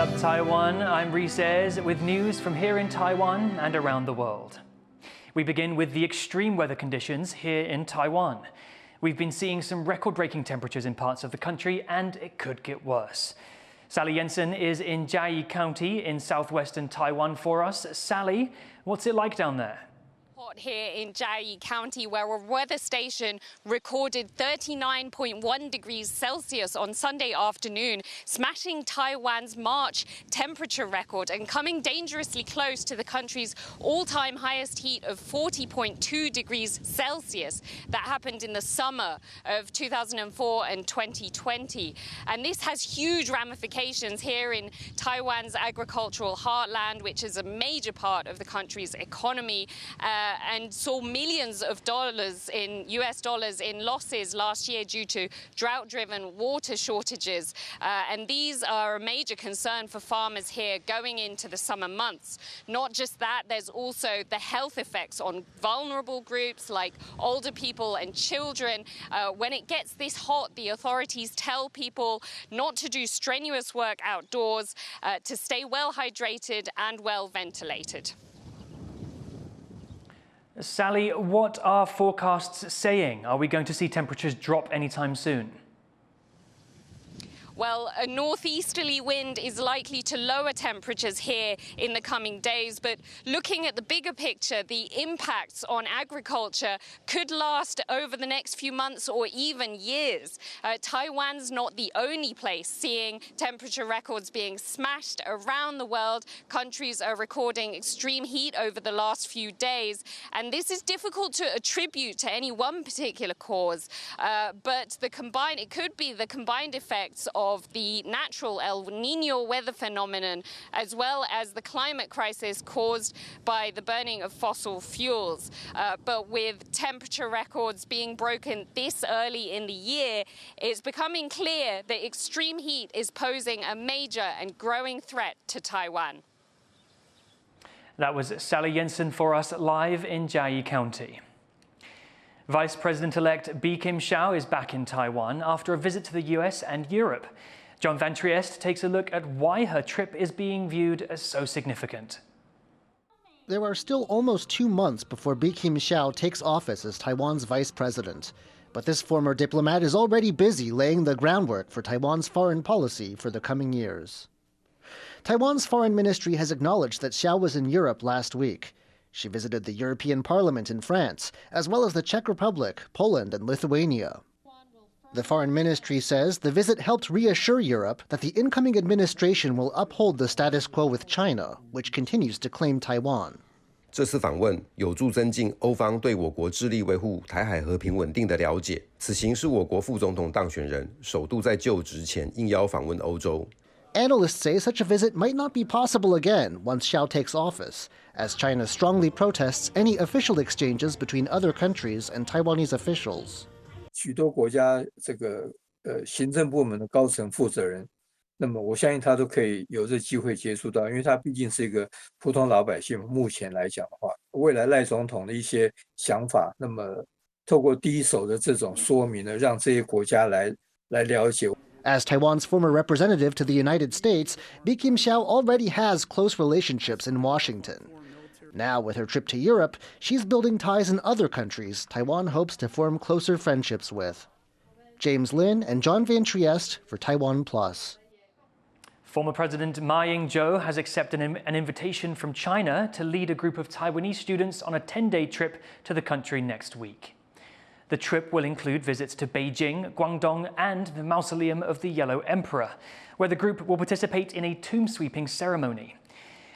up, Taiwan? I'm Reece with news from here in Taiwan and around the world. We begin with the extreme weather conditions here in Taiwan. We've been seeing some record-breaking temperatures in parts of the country, and it could get worse. Sally Jensen is in Chiayi County in southwestern Taiwan for us. Sally, what's it like down there? Here in Chiayi County, where a weather station recorded 39.1 degrees Celsius on Sunday afternoon, smashing Taiwan's March temperature record and coming dangerously close to the country's all-time highest heat of 40.2 degrees Celsius. That happened in the summer of 2004 and 2020. And this has huge ramifications here in Taiwan's agricultural heartland, which is a major part of the country's economy, and saw millions of dollars in US dollars in losses last year due to drought-driven water shortages. And these are a major concern for farmers here going into the summer months. Not just that, there's also the health effects on vulnerable groups like older people and children. When it gets this hot, the authorities tell people not to do strenuous work outdoors, to stay well hydrated and well ventilated. Sally, what are forecasts saying? Are we going to see temperatures drop anytime soon? Well, a northeasterly wind is likely to lower temperatures here in the coming days. But looking at the bigger picture, the impacts on agriculture could last over the next few months or even years. Taiwan's not the only place seeing temperature records being smashed around the world. Countries are recording extreme heat over the last few days. And this is difficult to attribute to any one particular cause. But it could be the combined effects of the natural El Niño weather phenomenon, as well as the climate crisis caused by the burning of fossil fuels. But with temperature records being broken this early in the year, it's becoming clear that extreme heat is posing a major and growing threat to Taiwan. That was Sally Jensen for us live in Chiayi County. Vice President-elect Hsiao is back in Taiwan after a visit to the US and Europe. Jong takes a look at why her trip is being viewed as so significant. There are still almost 2 months before Hsiao takes office as Taiwan's vice president. But this former diplomat is already busy laying the groundwork for Taiwan's foreign policy for the coming years. Taiwan's foreign ministry has acknowledged that Hsiao was in Europe last week. She visited the European Parliament in France, as well as the Czech Republic, Poland, and Lithuania. The foreign ministry says the visit helped reassure Europe that the incoming administration will uphold the status quo with China, which continues to claim Taiwan. 这次访问有助增进欧方对我国致力维护台海和平稳定的了解。此行是我国副总统当选人首度在就职前应邀访问欧洲。 Analysts say such a visit might not be possible again once Hsiao takes office, as China strongly protests any official exchanges between other countries and Taiwanese officials. 许多国家行政部门的高层负责人，那么我相信他都可以有这机会接触到，因为他毕竟是一个普通老百姓。目前来讲的话，未来赖总统的一些想法，那么透过第一手的这种说明呢，让这些国家来了解。 As Taiwan's former representative to the United States, Hsiao already has close relationships in Washington. Now, with her trip to Europe, she's building ties in other countries Taiwan hopes to form closer friendships with. James Lin and John Van Trieste for TaiwanPlus. Former President Ying-jeou has accepted an invitation from China to lead a group of Taiwanese students on a 10-day trip to the country next week. The trip will include visits to Beijing, Guangdong, and the Mausoleum of the Yellow Emperor, where the group will participate in a tomb-sweeping ceremony.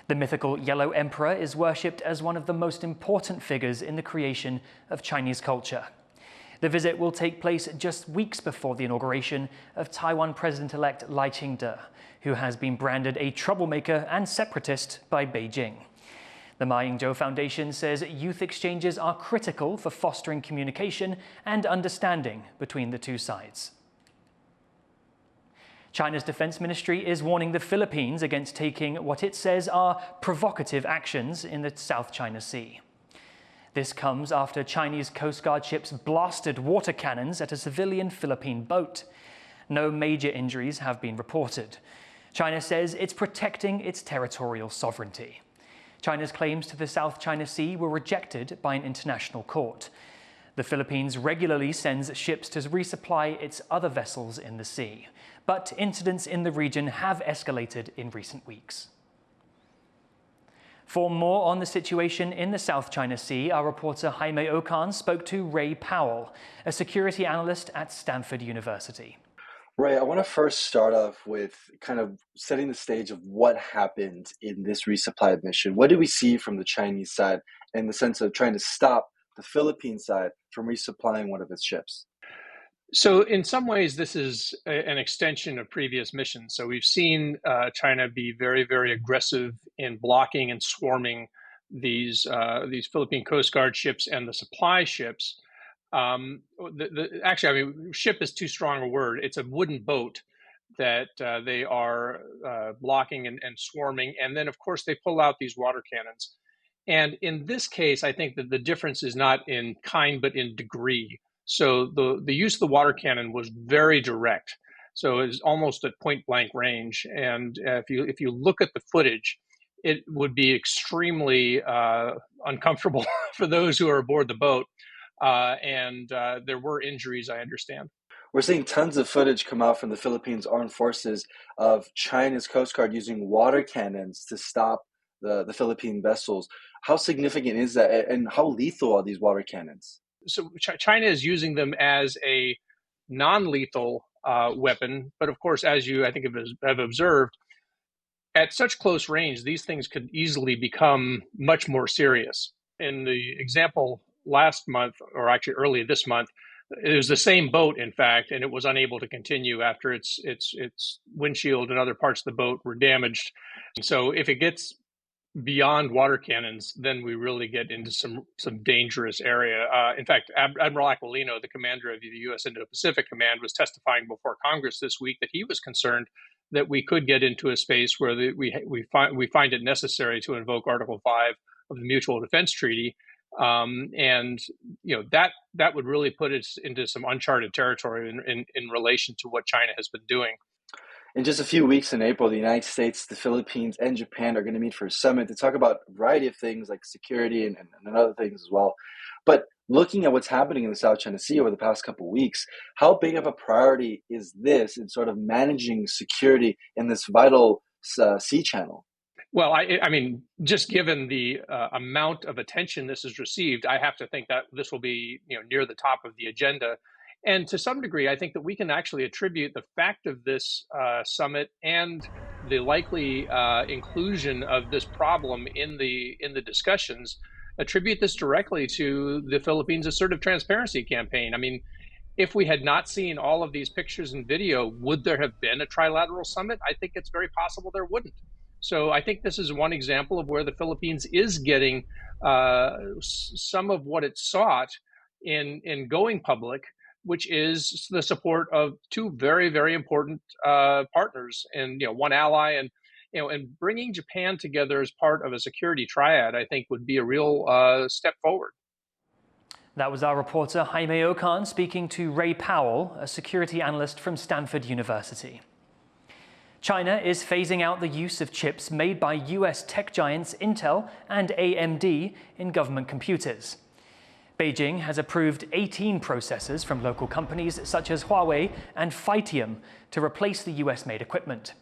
The mythical Yellow Emperor is worshipped as one of the most important figures in the creation of Chinese culture. The visit will take place just weeks before the inauguration of Taiwan President-elect Lai Ching-te, who has been branded a troublemaker and separatist by Beijing. The Ying-jeou Foundation says youth exchanges are critical for fostering communication and understanding between the two sides. China's Defense Ministry is warning the Philippines against taking what it says are provocative actions in the South China Sea. This comes after Chinese Coast Guard ships blasted water cannons at a civilian Philippine boat. No major injuries have been reported. China says it's protecting its territorial sovereignty. China's claims to the South China Sea were rejected by an international court. The Philippines regularly sends ships to resupply its other vessels in the sea, but incidents in the region have escalated in recent weeks. For more on the situation in the South China Sea, our reporter Jaime Okan spoke to Ray Powell, a security analyst at Stanford University. Ray, I want to first start off with kind of setting the stage of what happened in this resupply mission. What did we see from the Chinese side in the sense of trying to stop the Philippine side from resupplying one of its ships? So in some ways, this is an extension of previous missions. So we've seen China be very, very aggressive in blocking and swarming these Philippine Coast Guard ships and the supply ships. Actually, ship is too strong a word. It's a wooden boat that they are blocking and swarming. And then, of course, they pull out these water cannons. And in this case, I think that the difference is not in kind, but in degree. So the use of the water cannon was very direct. So it was almost at point blank range. And if you look at the footage, it would be extremely uncomfortable for those who are aboard the boat. And there were injuries, I understand. We're seeing tons of footage come out from the Philippines Armed Forces of China's Coast Guard using water cannons to stop the Philippine vessels. How significant is that, and how lethal are these water cannons? So China is using them as a non-lethal weapon, but of course, as you I think have observed, at such close range, these things could easily become much more serious. In the example last month, or actually early this month, it was the same boat, in fact, and it was unable to continue after its windshield and other parts of the boat were damaged. So if it gets beyond water cannons, then we really get into some dangerous area. In fact, Admiral Aquilino, the commander of the U.S. Indo-Pacific Command, was testifying before Congress this week that he was concerned that we could get into a space where we find it necessary to invoke Article 5 of the Mutual Defense Treaty. And that would really put us into some uncharted territory in relation to what China has been doing. In just a few weeks in April, the United States, the Philippines, and Japan are going to meet for a summit to talk about a variety of things like security and other things as well. But looking at what's happening in the South China Sea over the past couple of weeks, how big of a priority is this in sort of managing security in this vital sea channel? Well, I mean, just given the amount of attention this has received, I have to think that this will be near the top of the agenda. And to some degree, I think that we can actually attribute the fact of this summit and the likely inclusion of this problem in the discussions, attribute this directly to the Philippines' assertive transparency campaign. I mean, if we had not seen all of these pictures and video, would there have been a trilateral summit? I think it's very possible there wouldn't. So I think this is one example of where the Philippines is getting some of what it sought in going public, which is the support of two very, very important partners and one ally, and bringing Japan together as part of a security triad, I think would be a real step forward. That was our reporter Jaime Okan speaking to Ray Powell, a security analyst from Stanford University. China is phasing out the use of chips made by US tech giants Intel and AMD in government computers. Beijing has approved 18 processors from local companies such as Huawei and Phytium to replace the US-made equipment.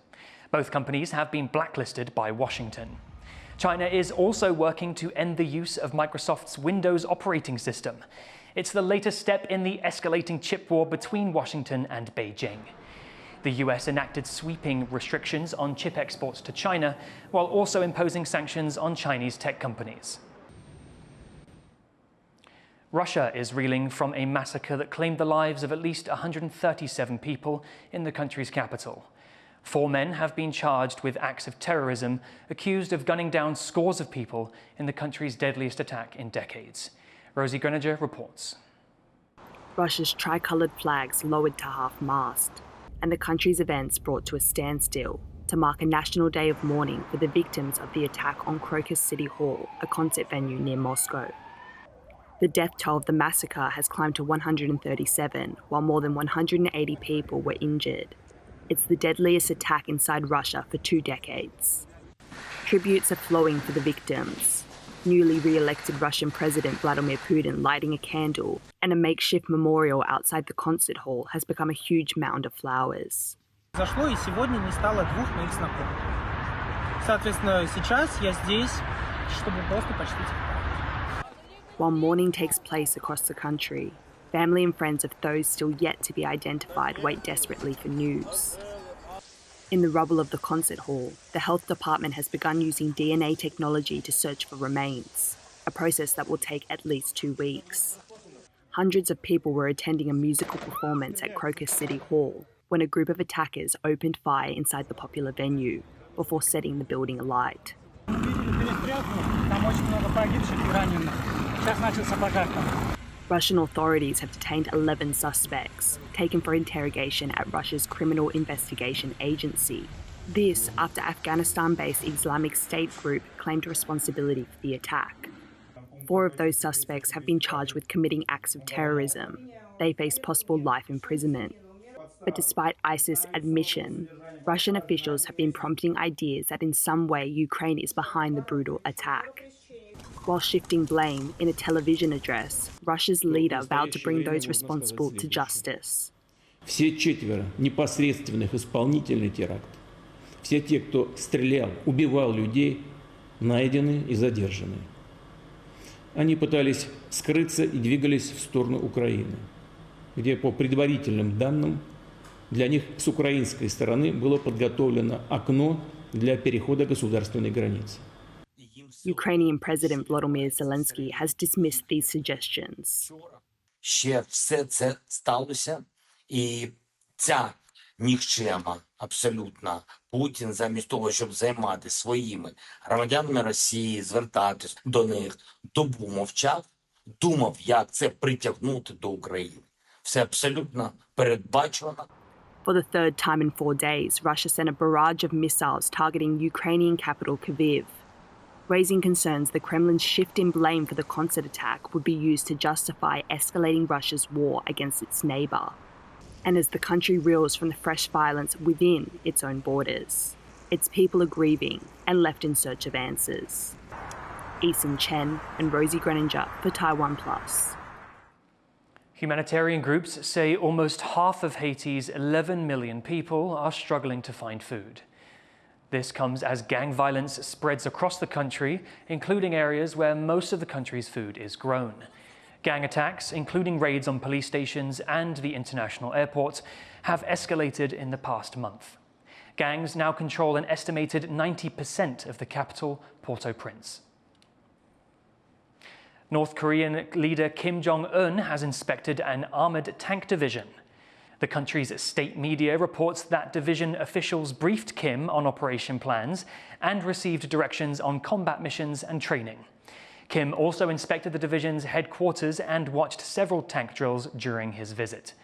Both companies have been blacklisted by Washington. China is also working to end the use of Microsoft's Windows operating system. It's the latest step in the escalating chip war between Washington and Beijing. The US enacted sweeping restrictions on chip exports to China, while also imposing sanctions on Chinese tech companies. Russia is reeling from a massacre that claimed the lives of at least 137 people in the country's capital. 4 men have been charged with acts of terrorism, accused of gunning down scores of people in the country's deadliest attack in decades. Rosie Greninger reports. Russia's tricolored flags lowered to half-mast, and the country's events brought to a standstill to mark a national day of mourning for the victims of the attack on Crocus City Hall, a concert venue near Moscow. The death toll of the massacre has climbed to 137, while more than 180 people were injured. It's the deadliest attack inside Russia for 2 decades. Tributes are flowing for the victims. Newly re-elected Russian President Vladimir Putin lighting a candle, and a makeshift memorial outside the concert hall has become a huge mound of flowers. Зашло, и сегодня не стало 2 моих знакомых. Соответственно, сейчас я здесь, чтобы просто почтить их память. While mourning takes place across the country, family and friends of those still yet to be identified wait desperately for news. In the rubble of the concert hall, the health department has begun using DNA technology to search for remains, a process that will take at least 2 weeks. Hundreds of people were attending a musical performance at Crocus City Hall when a group of attackers opened fire inside the popular venue before setting the building alight. Russian authorities have detained 11 suspects, taken for interrogation at Russia's Criminal Investigation Agency. This after Afghanistan-based Islamic State group claimed responsibility for the attack. 4 of those suspects have been charged with committing acts of terrorism. They face possible life imprisonment. But despite ISIS' admission, Russian officials have been prompting ideas that in some way Ukraine is behind the brutal attack. While shifting blame in a television address, Russia's leader vowed to bring those responsible to justice. Все 4 непосредственных исполнителей теракта, все те, кто стрелял, убивал людей, найдены и задержаны. Они пытались скрыться и двигались в сторону Украины, где по предварительным данным для них с украинской стороны было подготовлено окно для перехода государственной границы. Ukrainian President Volodymyr Zelensky has dismissed these suggestions. Ще все це сталося, і ця нікчема абсолютно Путін замість того, щоб займатися своїми громадянами Росії, звертатись до них, добу мовчав, думав, як це притягнути до України. Все абсолютно передбачено. For the 3rd time in 4 days, Russia sent a barrage of missiles targeting Ukrainian capital Kyiv, raising concerns the Kremlin's shift in blame for the concert attack would be used to justify escalating Russia's war against its neighbour. And as the country reels from the fresh violence within its own borders, its people are grieving and left in search of answers. Eason Chen and Rosie Greninger for TaiwanPlus. Humanitarian groups say almost half of Haiti's 11 million people are struggling to find food. This comes as gang violence spreads across the country, including areas where most of the country's food is grown. Gang attacks, including raids on police stations and the international airport, have escalated in the past month. Gangs now control an estimated 90% of the capital, Port-au-Prince. North Korean leader Kim Jong-un has inspected an armored tank division. The country's state media reports that division officials briefed Kim on operation plans and received directions on combat missions and training. Kim also inspected the division's headquarters and watched several tank drills during his visit.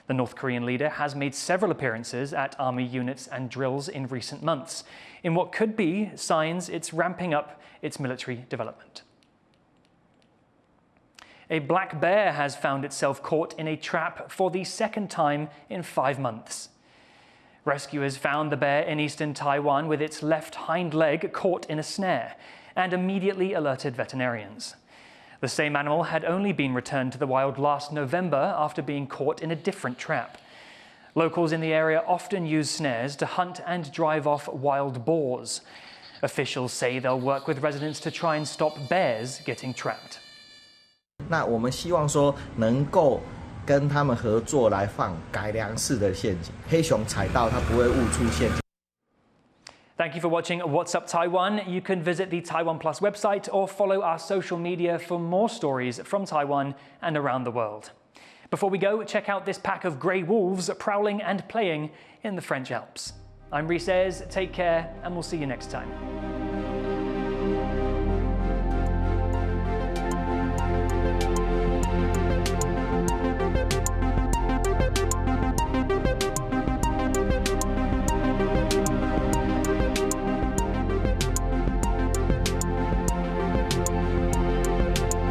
The North Korean leader has made several appearances at army units and drills in recent months, in what could be signs it's ramping up its military development. A black bear has found itself caught in a trap for the 2nd time in 5 months. Rescuers found the bear in eastern Taiwan with its left hind leg caught in a snare and immediately alerted veterinarians. The same animal had only been returned to the wild last November after being caught in a different trap. Locals in the area often use snares to hunt and drive off wild boars. Officials say they'll work with residents to try and stop bears getting trapped. 那我们希望说能够跟他们合作来放改良式的陷阱，黑熊踩到它不会误触陷阱。Thank you for watching What's Up Taiwan. You can visit the TaiwanPlus website or follow our social media for more stories from Taiwan and around the world. Before we go, check out this pack of grey wolves prowling and playing in the French Alps. I'm Reece Ayers, take care, and we'll see you next time.